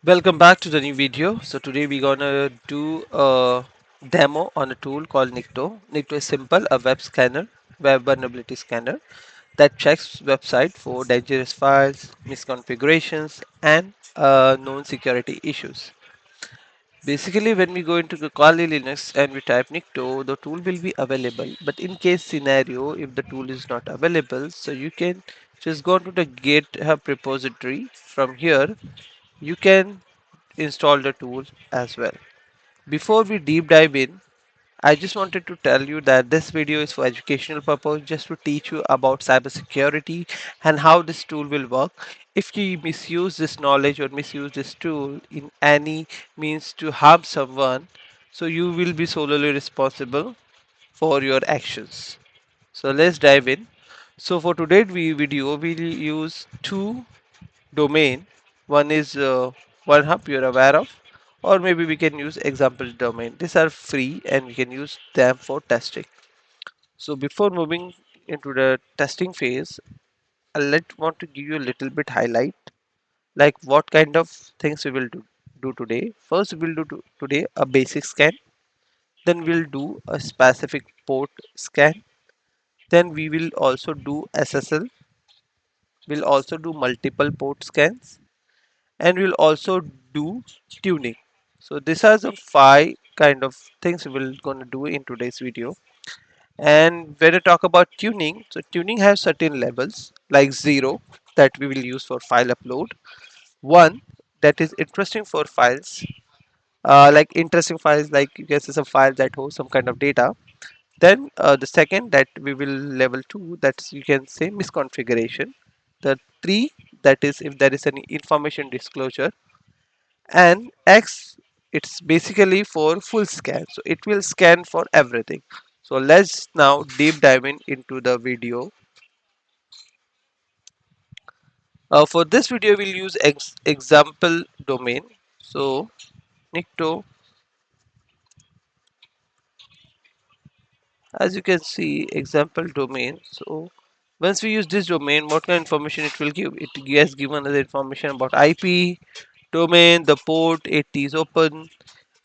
Welcome back to the new video. So today we're gonna do a demo on a tool called Nikto. Nikto is simple, a web vulnerability scanner that checks website for dangerous files, misconfigurations, and known security issues. Basically, when we go into the Kali Linux and we type Nikto, the tool will be available. But in case scenario, if the tool is not available, so you can just go to the GitHub repository. From here, you can install the tool as well. Before we deep dive in, I just wanted to tell you that this video is for educational purpose, just to teach you about cybersecurity and how this tool will work. If you misuse this knowledge or misuse this tool in any means to harm someone, so you will be solely responsible for your actions. So let's dive in. So for today's video, we'll use two domain. One is one hub you're aware of, or maybe we can use example domain. These are free and we can use them for testing. So before moving into the testing phase, want to give you a little bit highlight like what kind of things we will do today. First we'll today a basic scan, then we'll do a specific port scan, then we will also do SSL, we'll also do multiple port scans, and we'll also do tuning. So these are the five kind of things we will gonna do in today's video. And when I talk about tuning, so tuning has certain levels like 0 that we will use for file upload, 1 that is interesting for files, like interesting files like you can see some file that hosts some kind of data. Then the second that we will level 2, that's you can say misconfiguration. The 3, that is if there is any information disclosure. And X, it's basically for full scan, so it will scan for everything. So let's now deep dive into the video. For this video we'll use example domain. So Nikto, as you can see, example domain. So once we use this domain, what kind of information it will give? It has given us information about IP, domain, the port, it is open,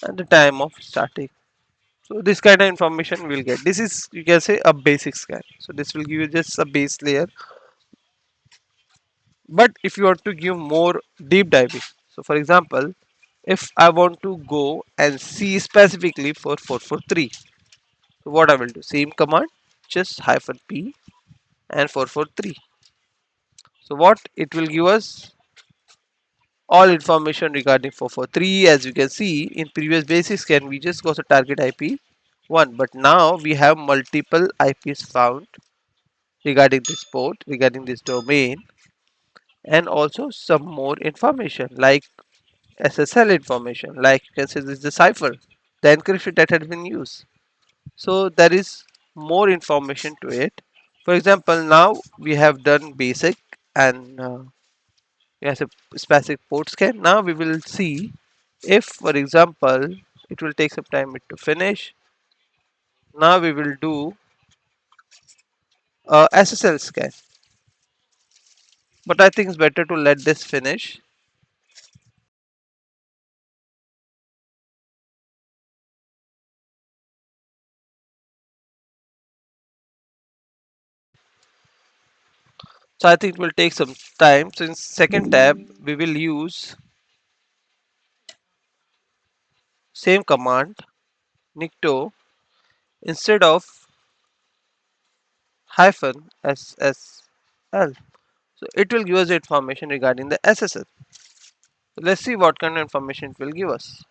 and the time of starting. So this kind of information we'll get. This is you can say a basic scan. So this will give you just a base layer. But if you want to give more deep diving, so for example, if I want to go and see specifically for 443, so what I will do, same command, just hyphen p and 443. So what it will give us all information regarding 443. As you can see in previous basic scan, we just got the target IP one, but now we have multiple IPs found regarding this port, regarding this domain, and also some more information like SSL information, like you can say this is the cipher, the encryption that has been used. So there is more information to it. For example, now we have done basic and yes, a specific port scan. Now we will see if, for example, it will take some time to finish. Now we will do SSL scan, but I think it's better to let this finish. So I think it will take some time. So in second tab, we will use same command, Nikto, instead of hyphen SSL. So it will give us information regarding the SSL. So let's see what kind of information it will give us.